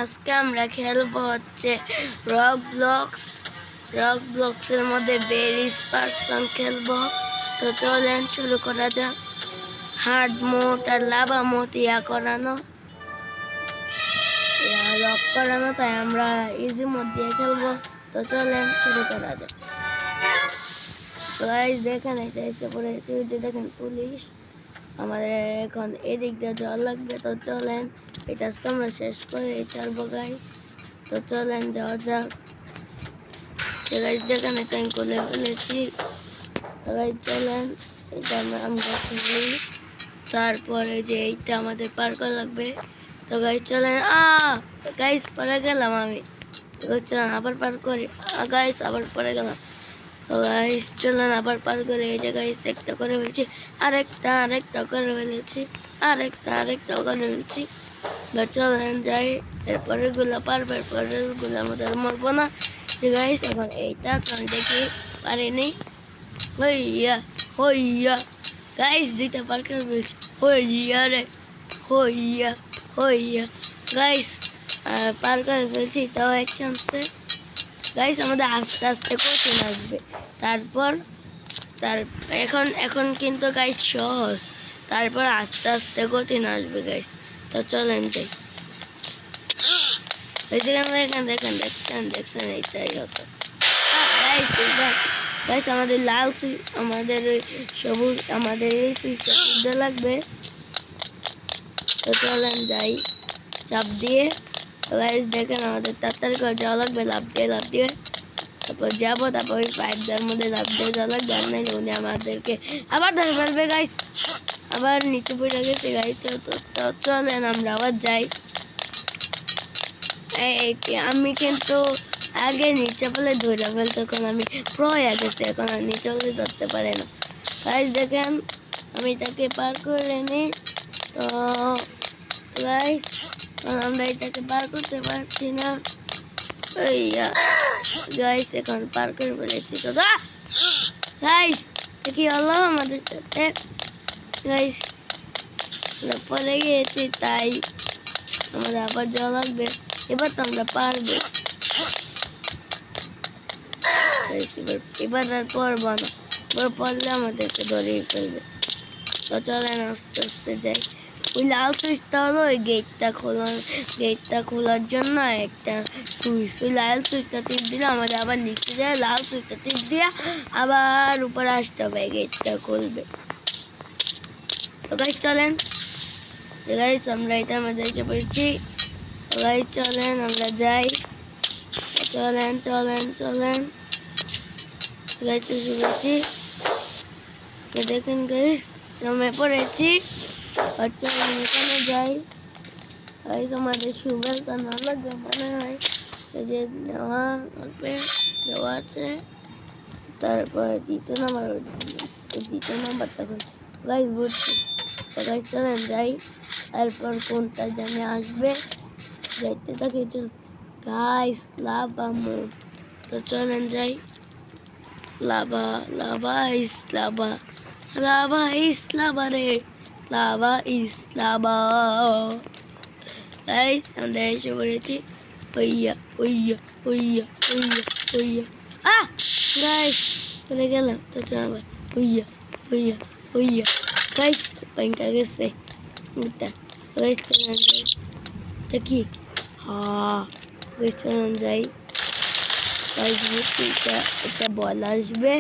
আজকে আমরা খেলবো হচ্ছে রক ব্লকসের মধ্যে বেরিস পারসন খেলবো। তো চলেন শুরু করা যাক। হার্ড মোড আর লাভা মোড লক করানো, তাই আমরা ইজি মোড দিয়ে খেলবো। তো চলেন শুরু করা যাক। গাইস দেখেন, এটা এসে পড়েছে, যে দেখেন পুলিশ। আমাদের এখন এদিক দিয়ে যাওয়া লাগবে। তো চলেন এটা আজকে আমরা শেষ করে ছাড়বো গাইস। তো চলেন যাওয়া যাক। গাইস যেখানে আমি খুলে ফেলেছি। গাইস চলেন এটা আমরা খুলি। তারপরে যে এইটা আমাদের পার করা লাগবে। তো গাইস চলেন। গাইস পরে গেলাম আমি। চলেন আবার পার করি। গাইস আবার পরে গেলাম। তো গাইস চলেন আবার পার করে। এই যে গাইস একটা করে ফেলছি, আরেকটা করে ফেলেছি, আরেকটা করে ফেলছি। চলেন যাই। এরপরের গুলা পারবো, এরপরের গুলো আমাদের মরবো না। গাইস এখন এইটা চল দেখি পারিনি। হইয়া গাইস দুইটা পার করে ফেলছি। হইয়া গাইস পার করে ফেলছি, তাও এক চান্সে। গাইস আমাদের আস্তে আস্তে কঠিন আসবে। তারপর এখন কিন্তু গাইস সহজ, তারপর আস্তে আস্তে কঠিন আসবে গাইস। তো চলেন যাই। এই যে আমরা এখানে দেখছেন এইটাই হতো। গাইস আমাদের লাল আমাদের সবুজ, আমাদের এই সুইচটা তুলতে লাগবে। তো চলেন যাই চাপ দিয়ে। গাইস দেখেন আমাদের তাড়াতাড়ি করে যাওয়া লাগবে, লাভ দিয়ে তারপর যাবো। তারপর ওই পাইপটার মধ্যে লাভ দিয়ে যাওয়া লাগবে। আর নাইলে উনি আমাদেরকে আবার ধরে ফেলবে গাইস। আবার নিচে পড়ে গেছে গাইস। তো চলেন আমরা আবার যাই। আমি কিন্তু আগে নিচে বলে ধরে ফেল, তখন আমি প্রো হয়ে গেছি, এখন আর নিচে বলে ধরতে পারে না। গাইস দেখেন আমি তাকে পার করে নিই। তো গাইস আমরা এটাকে পার করতে পারছি না। গাইস এখন পার করে ফেলেছি। তো গাইস কি হলো আমাদের সাথে? গাইস পরে গিয়েছি, তাই আমাদের আবার যাওয়া লাগবে। এবার তো আমরা পারবো। এবার আর পড়বো না, এবার পড়লে আমাদেরকে ধরেই ফেলবে। তো চলেন আস্তে আস্তে যাই। ওই লাল সুইচটা হলো ওই গেটটা খোলার জন্য একটা সুইচ। ওই লাল সুইচটা টিপ দিলে আমাদের আবার নিচে যায়, লাল সুইচটা টিপ দিয়ে আবার উপরে আসতে হবে, গেটটা খুলবে। তো গাইস চলেন। গাইস আমরা এটার মধ্যে এসে পড়েছি। গাইস চলেন আমরা যাই। চলেন গাইস এসে পড়েছি। দেখেন গাইস রুমে পড়েছি। চলেন এখানে যাই। গাইস আমাদের সুবেলটা না লাগবে মনে হয়, যে নেওয়া লাগবে, দেওয়া আছে। তারপর দ্বিতীয় নাম্বারটা গাইস বুঝছি। তো গাইস চলেন যাই। এরপর কোনটা জানি আসবে, দেখতে থাকি। চল গাইস লাভা মোড। তো চলেন যাই। লাভা ইস লাভা রে, লাভা ইস লাভা। গাইস আমরা এসে পড়েছি। গাইস চলে গেলাম। তো চল গাইস পয়েন্টটা গেছে এটা। গাইস চলেন যাই। দেখি গাইস চলেন যাই। গাইস এটা বল আসবে,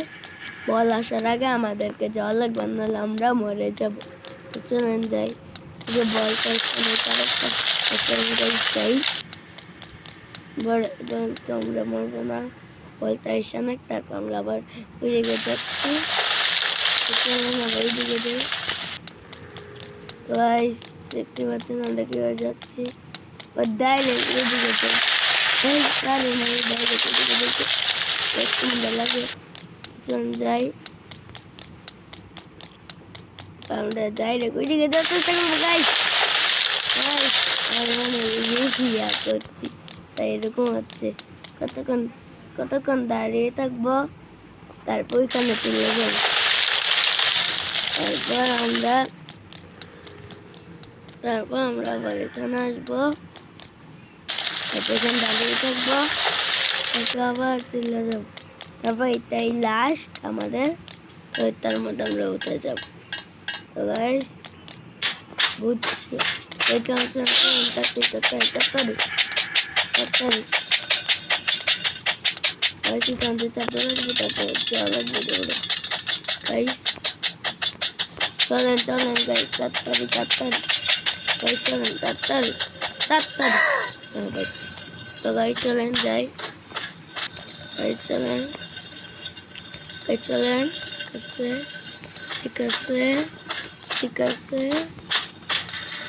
বল আসার আগে আমাদেরকে যাওয়া লাগবে, নাহলে আমরা মরে যাব। তো চলেন যাই। যে বলটা চাই, আমরা মরবো না। বলটা এসে না, তারপর আমরা আবার ওই দিকে যাচ্ছি। আবার ওই দিকে যাই। তো গাইস দেখতে পাচ্ছেন আমরা কিভাবে যাচ্ছি। ডাইরেক্ট ওই দিকে যাই। ডাইরেক্ট ওই দিকে যেতে লাগে। যাই আমরা ডাইরেক্ট ওই দিকে যাওয়ার চেষ্টা করবো। গাইস করছি, তাই এরকম হচ্ছে। কতক্ষণ দাঁড়িয়ে থাকবো, তারপর ওইখানে চলে যাবো। তারপর আমরা আবার এখানে আসবো। এখানে দাঁড়িয়ে থাকবো, তারপর আবার চলে যাব, তারপর এটাই লাস্ট আমাদের। তো এটার মধ্যে আমরা উঠে যাব। তো গাইস বুঝছি এটা কানতে চাপতে লাগবে, তারপর যাওয়া লাগবে দৌড়ে। গাইস চলেন চলেন গাইস, তাড়াতাড়ি তাড়াতাড়ি গাইস, চলেন তাড়াতাড়ি তাড়াতাড়ি। তো গাইস চলেন যাই, গাইস চলেন, গাইস চলেন। ঠিক আছে ঠিক আছে,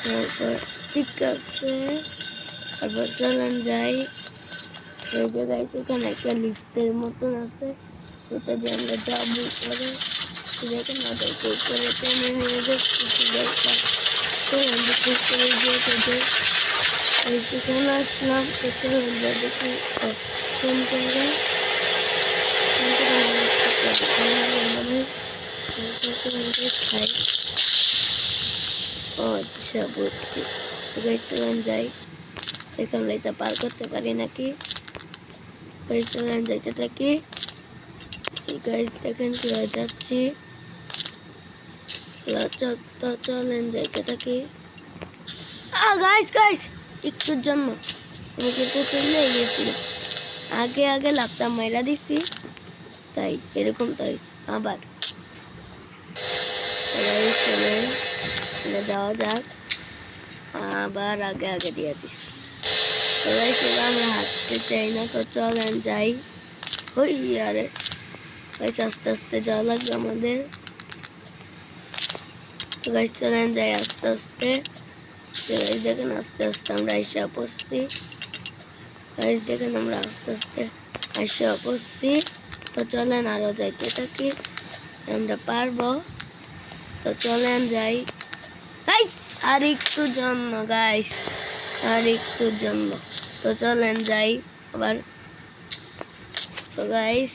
তারপর ঠিক আছে, তারপর চলেন যাই। এই যে গাইস এখানে একটা লিফটের মতন আছে, ওটা দিয়ে আমরা যাবো উপরে। দেখেন আমাদেরকে উপরে টেনে নিয়ে যাচ্ছে, চলেন দেখি উপরে গিয়ে তাদের সেখানে আসলাম। তো চলেন যা দেখি কোন জায়গায় খাই। ও আচ্ছা বুঝছি, চলেন যাই। দেখলাম এটা পার করতে পারি নাকি, চলেন যাইতে থাকি। দেখেন কিভাবে যাচ্ছি, চলেন যাইতে থাকি। গাইস গাইস একটুর জন্য আমি কিন্তু চলে গেছিলাম, আগে আগে লাফটা মাইরা দিছি, তাই এরকম তাই আবার চলেন যাওয়া যাক। আবার আগে আগে দিয়ে দিছি, আমরা হাঁটতে চাই না, তো চলেন যাই। ওই আরে গাইস আস্তে আস্তে যাওয়া লাগবে আমাদের। তো গাইস চলেন যাই আস্তে আস্তে। গাইস দেখেন আস্তে আস্তে আমরা এসে পড়ছি। গাইস দেখেন আমরা আস্তে আস্তে এসে পড়ছি। তো চলেন আরো যাইতে থাকি, আমরা পারবো। তো চলেন যাই গাইস, আর একটুর জন্য গাইস, আর একটুর জন্য। তো চলেন যাই আবার। তো গাইস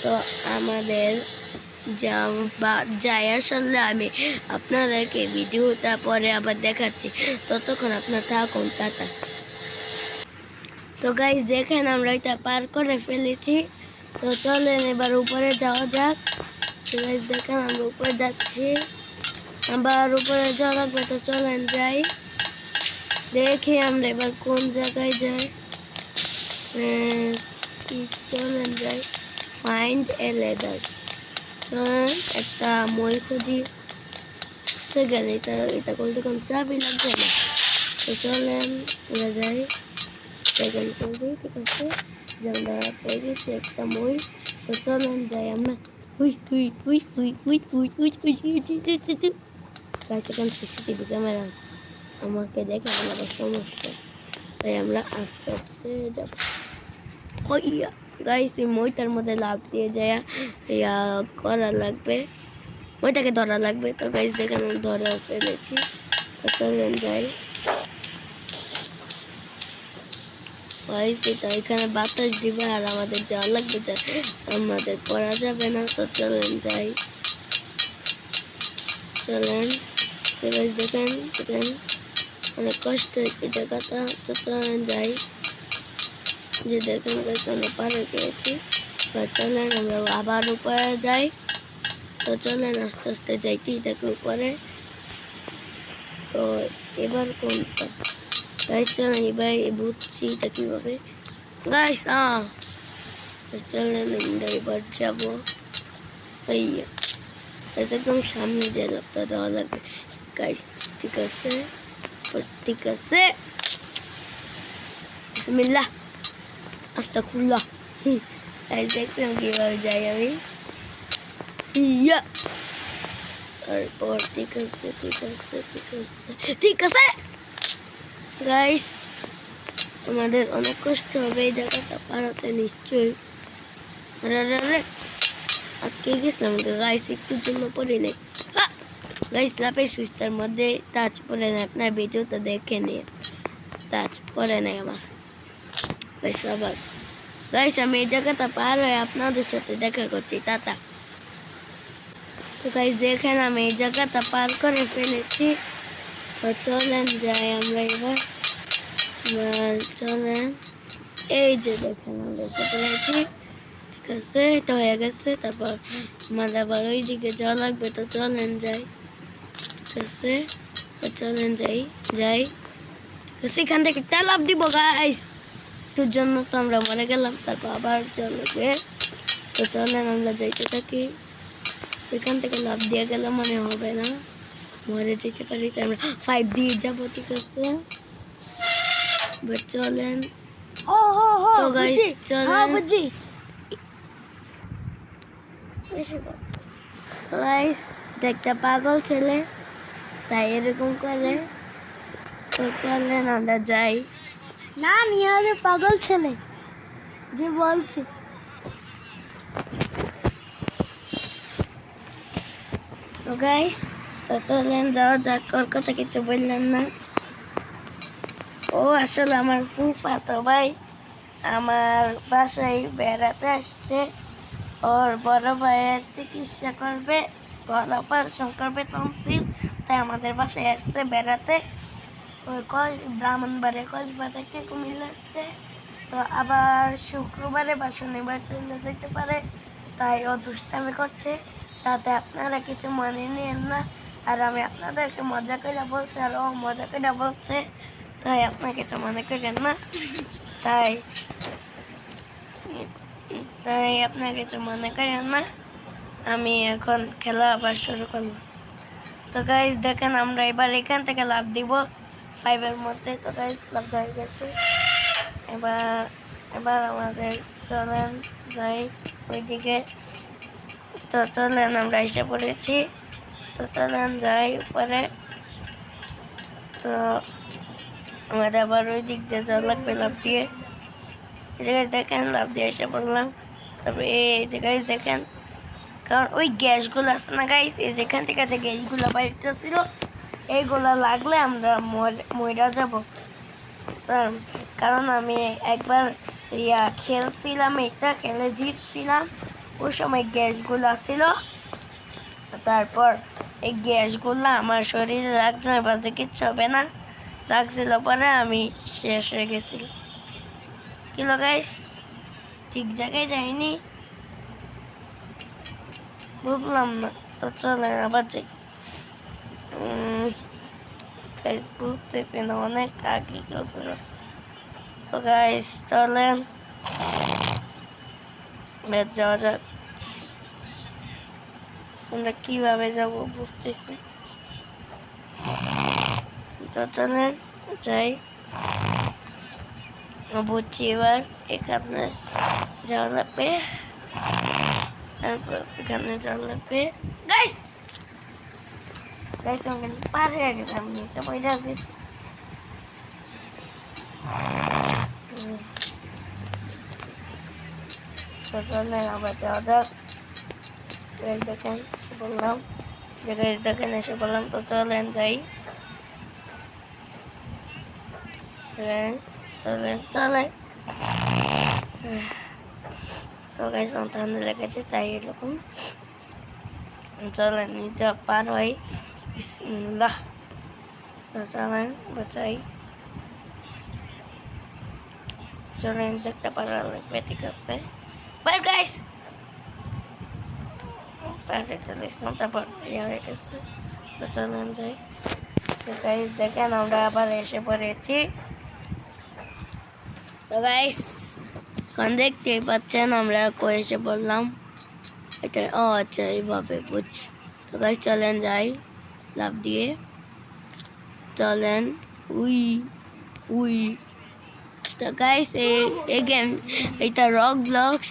তো আমাদের যাই আসলে আমি আপনাদেরকে ভিডিওটা পরে আবার দেখাচ্ছি, ততক্ষণ আপনার থাকুন, টাটা। তো গাইস দেখেন আমরা এটা পার করে ফেলেছি। তো চলেন এবার উপরে যাওয়া যাক। তো গাইস দেখেন আমরা উপরে যাচ্ছি, আবার উপরে যাওয়া লাগবে। তো চলেন যাই, দেখি আমরা এবার কোন জায়গায় যাই। চলেন যাই, ফাইন্ড এ লেদার। চলেন একটা মই খুঁজি, সেকেন্ড এটা করতে কোন চাবি লাগবে না। তো চলেন আমরা যাই, সেকেন্ড করবি, ঠিক আছে যে আমরা পেয়ে গেছি একটা মই। তো চলেন যাই আমরা। সেখানে সিসিটিভি ক্যামেরা আছে, আমাকে দেখে আমার সমস্যা, তাই আমরা আস্তে আস্তে যাব। হইয়া গাইস এই মইটার মধ্যে লাভ দিয়ে যায় ইয়া করা লাগবে, মইটাকে ধরা লাগবে। তো গাইস দেখেন আমি ধরা ফেলেছি। তো চলেন যাই। গাইস এটা এখানে বাতাস দিবে আর আমাদের যাওয়া লাগবে, আমাদের পড়া যাবে না। তো চলেন যাই, চলেন। গাইস দেখেন দেখেন অনেক কষ্ট এই জায়গাটা। তো চলেন যাই, যে দেখেন গাইস আমরা পারে গিয়েছি। তো চলেন আমরা আবার উপরে যাই। তো চলেন আস্তে আস্তে যাইতেই থাকি উপরে। তো এবার কোনটা গাইস, চলেন এবার বুঝছি এটা কিভাবে গাইস। চলেন আমরা এবার যাবো, একদম সামনে যে লাফটা দেওয়া লাগবে গাইস, ঠিক আছে ঠিক আছে। বিসমিল্লাহ আস্তাগফিরুল্লাহ। গাইস দেখছেন কিভাবে যাই আমি, তারপর ঠিক আছে ঠিক আছে ঠিক আছে ঠিক আছে। গাইস আমাদের অনেক কষ্ট হবে এই জায়গাটা পারাতে নিশ্চয়ই। আরে আটকে গেছিলাম গাইস, একটুর জন্য পড়ে নেই গাইস। লাফের সুইচটার মধ্যে টাচ পড়ে নেই, আপনার ভিডিওটা দেখে নিয়ে টাচ পড়ে নেই আমার গাইস। আবার গাইস আমি এই জায়গাটা পার হয়ে আপনাদের সাথে দেখা করছি, টাটা। তো গাইস দেখেন আমি এই জায়গাটা পার করে ফেলেছি। তো চলেন যাই আমরা এবার। এবার চলেন, এই যে দেখেন আমরা এসে পড়েছি। ঠিক আছে, এটা হয়ে গেছে। তারপর আমাদের আবার ওই দিকে যাওয়া লাগবে, তো চলেন যাই। ঠিক আছে, তো চলেন যাই যাই। তো সেখান থেকে একটা লাভ দিব গাইস, তোর জন্য তো আমরা মরে গেলাম। তারপর আবার চলবে, তো চলেন আমরা যাইতে থাকি। এখান থেকে লাভ দিয়ে গেলে মনে হবে না, মরে যেতে পারি, তাই আমরা 5 দিয়ে যাবো। ঠিক আছে, চলেন। তো গাইস চলেন, গাইস একটা পাগল ছেলে, তাই এরকম করে। তো চলেন আমরা যাই। না নিয়ে পাগল ছেলে যে বলছে। তো গাইস, তো চলেন যাওয়া যাক। ওর কথা কিছু বললেন না। ও আসলে আমার ফুফাতো ভাই আমার বাসায় বেড়াতে আসছে। ওর বড় ভাইয়ের চিকিৎসা করবে, গলা অপারেশন করবে, টনসিল, তাই আমাদের বাসায় আসছে বেড়াতে। ওই ব্রাহ্মণবাড়িয়া কসবা থেকে কুমিল্লা আসছে। তো আবার শুক্রবারে বা শনিবার চলে যেতে পারে, তাই ও দুষ্টামি করছে। তাতে আপনারা কিছু মনে নিন না। আর আমি আপনাদেরকে মজা করে বলছি, আর ও মজা করে বলছে, তাই আপনার কিছু মনে করেন না। তাই তাই আপনার কিছু মনে করেন না। আমি এখন খেলা আবার শুরু করলাম। তো গাইস দেখেন, আমরা এবার এখান থেকে লাভ দিব 5-এর মধ্যে। তো গাইস লাভ হয়ে গেছে। এবার এবার আমাদের চলেন যাই ওইদিকে। তো চলেন আমরা এসে পড়েছি। তো চলেন যাই উপরে। তো আমাদের আবার ওই দিক দিয়ে যাওয়া লাগবে লাভ দিয়ে। এই যে গাইস দেখেন, লাভ দিয়ে এসে পড়লাম। তবে এই যে গাইস দেখেন, কারণ ওই গ্যাসগুলো আছে না গাইস, এই যেখান থেকে যে গ্যাসগুলো বাইরতেছিল, এইগুলা লাগলে আমরা মইরা যাব। কারণ আমি একবার খেলছিলাম, এটা খেলে জিতছিলাম। ওই সময় গ্যাসগুলো ছিল। তারপর এই গ্যাসগুলো আমার শরীরে লাগছে না, বাজে কিচ্ছু হবে না, লাগছিল, পরে আমি শেষ হয়ে গেছিল। কিলো গাইস, ঠিক জায়গায় যাইনি, বুঝলাম না। তো চলেন আবার যাই। গাইস বুঝতেছি না, অনেক আগে খেলছিল। তো গাইস চলেন যাওয়া যাক। আমরা কিভাবে যাব বুঝতেছি। তো চলেন যাই। বুঝছি, এবার এখানে যাওয়া লাগবে, তারপর এখানে যাওয়া লাগবে। গাইস গাইস আমি কিন্তু পার হয়ে গেছি, আমি নিচে পড়ে গেছি। তো চলেন আবার যাওয়া যাক। দেখেন এসে বললাম, যে গাইস দেখেন এসে বললাম। তো চলেন যাই। চলেন চলেন। তো গাইস আমার ঠান্ডা লেগেছে, তাই এরকম। চলেন নিচে পার হই, বিসমিল্লাহ। তো চলেন বাঁচাই। চলেন একটা পারা লাগবে। ঠিক আছে, বাই গাইস। পারে চলে এসলাম, তারপর হয়ে গেছে। তো চলেন যাই। তো গাইস দেখেন আমরা আবার এসে পড়েছি। তো গাইস এখন দেখতেই পাচ্ছেন আমরা কই এসে পড়লাম। এটা ও আচ্ছা, এইভাবে বুঝছি। তো গাইস চলেন যাই লাভ দিয়ে। চলেন উই উই। তো গাইস এই গেম, এটা রক ব্লকস।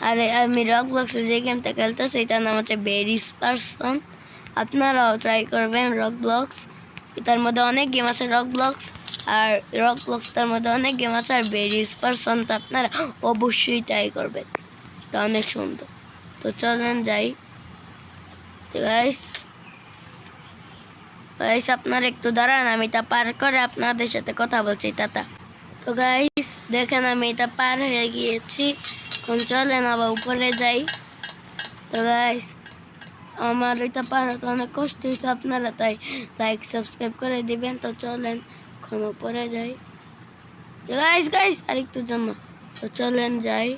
আরে আমি রক ব্লকস যে গেমটা খেলতেছি, এটার নাম হচ্ছে বেরিস পারসন। আপনারাও ট্রাই করবেন রক ব্লকস। এটার মধ্যে অনেক গেম আছে রক ব্লকস, আর রক ব্লকস তার মধ্যে অনেক গেম আছে। আর বেরিস পারসন তো আপনারা অবশ্যই ট্রাই করবেন, এটা অনেক সুন্দর। তো চলেন যাই গাইস। গাইস আপনারা একটু দাঁড়ান, আমি এটা পার করে আপনাদের সাথে কথা বলছি। টাটা। তো গাইস দেখেন আমি এটা পার হয়ে গিয়েছি। এখন চলেন আবার উপরে যাই। তো গাইস আমার এটা পার হতে অনেক কষ্ট হয়েছে, আপনারা তাই লাইক সাবস্ক্রাইব করে দিবেন। তো চলেন এখন উপরে যাই। গাইস গাইস আরেকটু জন্য তো চলেন যাই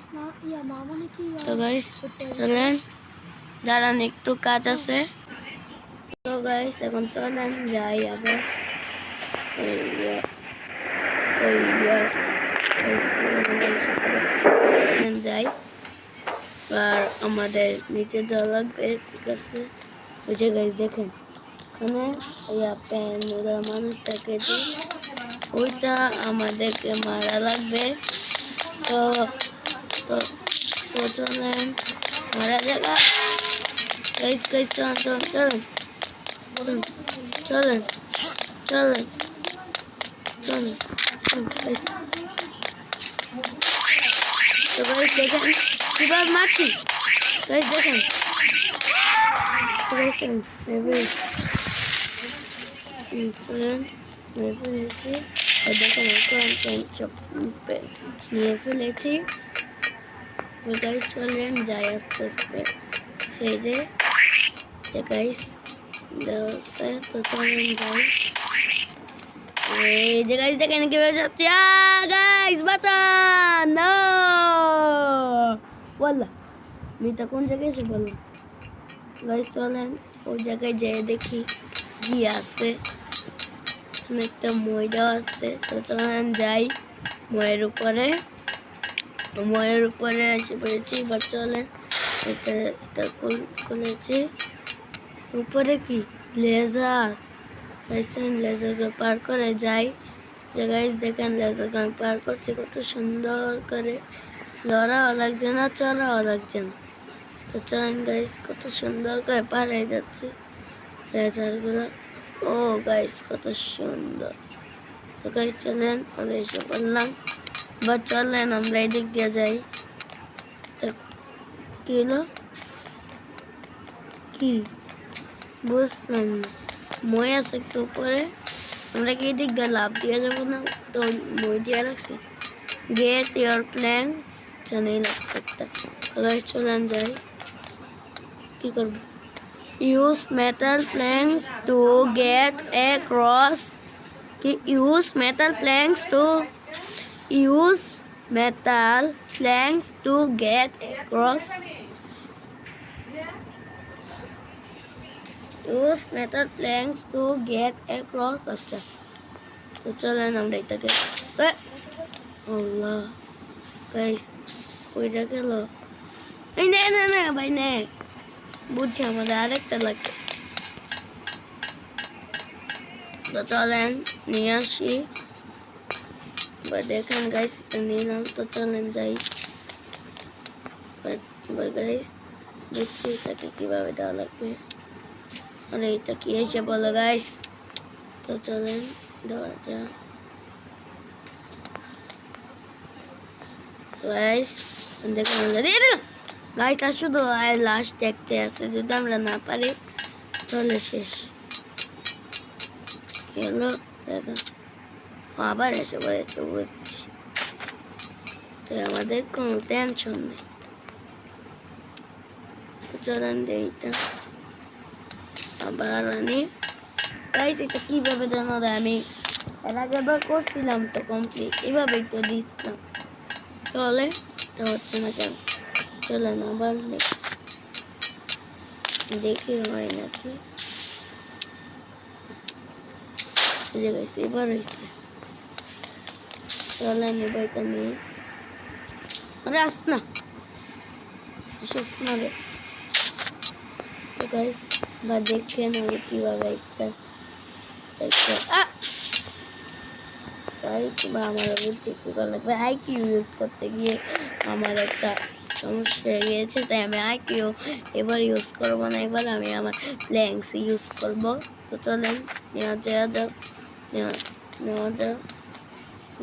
তো গাইস চলেন দাঁড়ান একটু কাজ আছে তো গাইস এখন চলেন যাই আবার যাই আর আমাদের নিচে যাওয়া লাগবে ঠিক আছে ওই যে গাইস দেখেন ওখানে প্যান মানুষটাকে ওইটা আমাদেরকে মারা লাগবে তো তো তো চলেন মারা জায়গা গাইস গাইস চলেন চলেন চলেন চলেন চলেন চলেন তো গাইস দেখেন কিভাবে মারছি গাইস দেখেন চলেন মেরে ফেলেছি দেখেন চপ নিয়ে ফেলেছি গাইস চলেন যাই আস্তে আস্তে সেরে গাইস তো চলেন যাই এই যে গাইস দেখেন কিভাবে যাচ্ছে গাইস বাঁচান না বললা মিতা কোন জায়গায় এসে বললাম গাইস চলেন ওই জায়গায় যেয়ে দেখি কি আছে একটা মই দেওয়া আছে তো চলেন যাই ময়ের উপরে এসে পড়েছি বা চলেন এটা খুলেছি উপরে কি লেজার লেজার পার করে যাই যে গাইস দেখেন লেজার পার করছে কত সুন্দর করে লড়াও লাগছে না চড়াও লাগছে না তো চলেন গাইস কত সুন্দর করে পার হয়ে যাচ্ছে লেজারগুলো ও গাইস কত সুন্দর তো গাইস চলেন আমরা এসে পড়লাম বা চলেন আমরা এদিক দিয়ে যাই কি হলো কি বুঝলাম না মই আছে একটু উপরে আমরা কি এদিক দিয়ে লাভ দিয়ে যাবো না তো মই দিয়ে রাখছি গেট ইয়োর প্ল্যান্স জানি লাগতে গাইস চলেন যাই কি করব use metal planks to get across কি use metal planks to get across আচ্ছা তো চলেন আমরা এটাকে আল্লাহ গাইস ওইটা গেল এই না ভাই নে বুঝছি আমাদের আরেকটা লাগবে তো চলেন নিয়ে আসি দেখেন গাইস এটা নিলাম তো চলেন যাই গাইস বুঝছি এটাকে কিভাবে দেওয়া লাগবে আরে এটা কি এসে বলো গাইস তো চলেন দেওয়া যাক গাইস দেখেন গাইস আর শুধু আর লাস্ট দেখতে আছে যদি আমরা না পারি তাহলে শেষ হলো দেখেন আবার এসে পড়েছে বুঝছি তো আমাদের কোনো টেনশন নেই তো চলেন এইটা আবার আনি গাইস এটা কিভাবে জানো আমি এর আগেবার করছিলাম তো কমপ্লিট এভাবেই তো দিছিলাম চলে তো হচ্ছে না কেন চলেন আবার দেখি হয় নাকি এবার হয়েছে চলেন এবার এটা নিয়ে আরে আস না রে তো গাইস বা দেখেন আমি কিভাবে একটা গাইস বা আমার বুঝছি কি করে লাগবে আইকিউ ইউজ করতে গিয়ে আমার একটা সমস্যা হয়ে গিয়েছে তাই আমি আইকিউ এবার ইউজ করবো না এবার আমি আমার প্ল্যাঙ্কস ইউজ করব তো চলেন নেওয়া যাক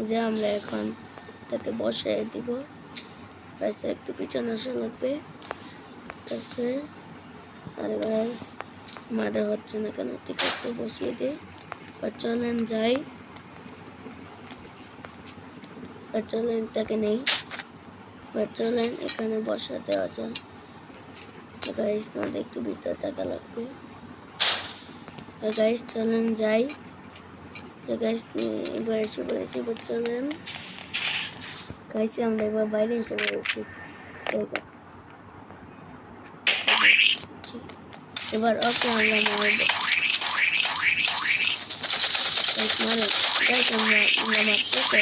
যে আমরা এখন তাকে বসাই দিব গাইস একটু পিছনে আসা লাগবে আছে আর গাইস আমাদের হচ্ছে না কেন ঠিক আছে বসিয়ে দিই বা চলেন যাই বা চলেন তাকে নেই বা চলেন এখানে বসা দেওয়া যায় তো গাইস আমাদের একটু ভিতরে থাকা লাগবে আর গাইস চলেন যাই তো গাইস এবার এসে বলেছি এবার চলেন গাইস আমরা এবার বাইরে এসে পড়েছি এবার ওকে আমরা মারবো গাইস আমরা মারতে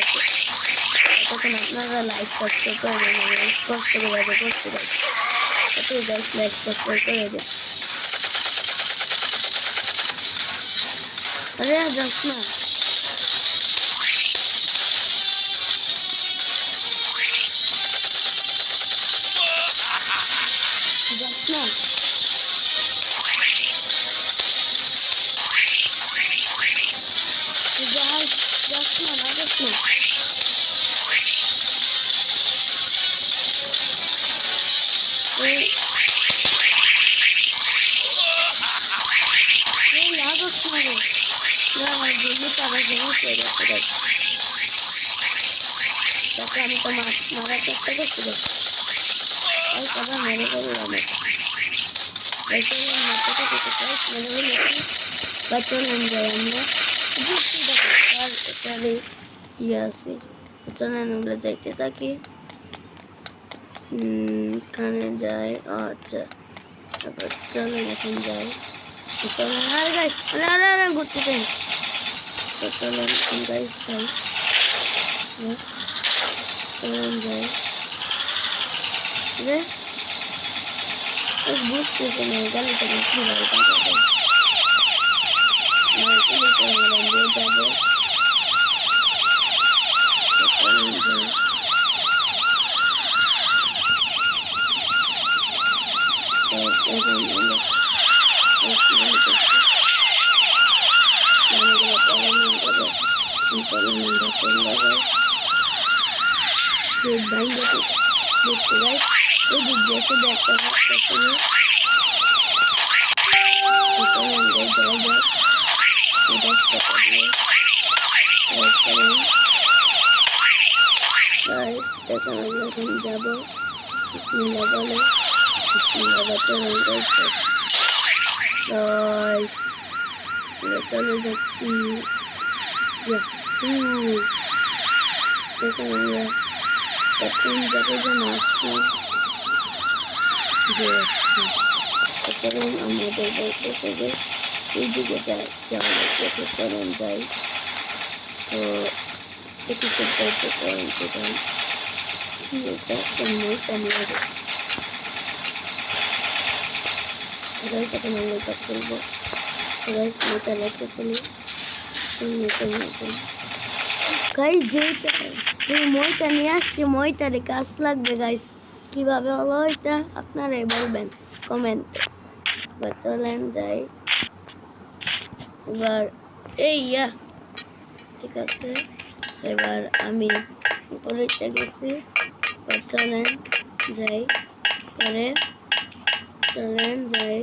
তখন আপনারা লাইক সাবস্ক্রাইব করে দেবেন কষ্ট করে করতে পারেন এত গাইস লাইক সাবস্ক্রাইব করে দেন আরে যাস না আমি তো মারার চেষ্টা করছি সবাই মেরে করলাম বা চলেন যাই আমরা ইয়ে আছে চলেন আমরা যাইতে থাকি এখানে যাই আচ্ছা তারপর চলেন এখন যাই চলেন আরে গাইস আরে ঘুরতে চাই তো চলেন গাইস যাই চলেন যাই রে বুঝতেছি না গাড়িটা কি ভালো যাবো যাবো চলে যাচ্ছি এখন যাবে যে মাছটা আমাদের বলতেছে যে এই দিকে যাওয়া লাগবে চলুন যাই তো একটু সেটা করেন সেটাই এটা কেমন কম লাগে এখন আমরা এটা করবো মেটা লেখে ফেলি গাইস যেটা মইটা নিয়ে আসছি মইটারে কাজ লাগবে গাইস কিভাবে হলো এটা আপনারাই বলবেন কমেন্টে এবার চলেন যাই এবার এই ঠিক আছে এবার আমি উপরে গেছি এবার চলেন যাই পরে চলেন যাই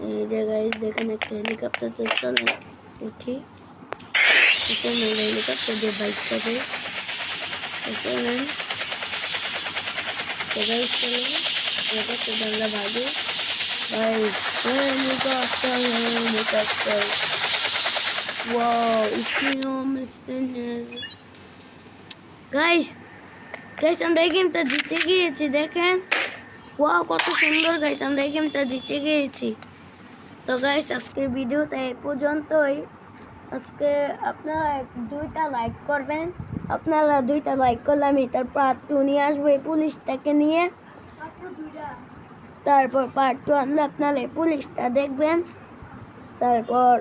এই জায়গায় যেখানে একটা হেলিকপ্টার তো চলেন উঠি চলেন হেলিকপ্টার দিয়ে বাইক করে চলেন হেলিকপ্টার আমরা ভাগি হেলিকপ্টার wow গাইস আমরা এই গেমটা জিতে গিয়েছি দেখেন ওয়াও কত সুন্দর গাইস আমরা এই গেমটা জিতে গিয়েছি তো গাইস আজকের ভিডিওটা এই পর্যন্তই আজকে আপনারা 2টা লাইক করবেন আপনারা 2টা লাইক করলে আমি তার পার্ট 2 নিয়ে আসবো এই পুলিশটাকে নিয়ে তারপর পার্ট 2 আনলে আপনারা এই পুলিশটা দেখবেন তারপর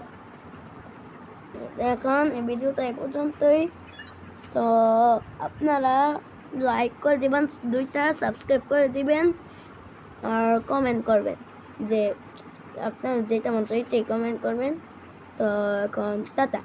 এখন এই ভিডিওটা এই পর্যন্তই তো আপনারা লাইক করে দিবেন 2টা সাবস্ক্রাইব করে দিবেন আর কমেন্ট করবেন যে আপনার যেটা মন চাই কমেন্ট করবেন তো এখন টাটা।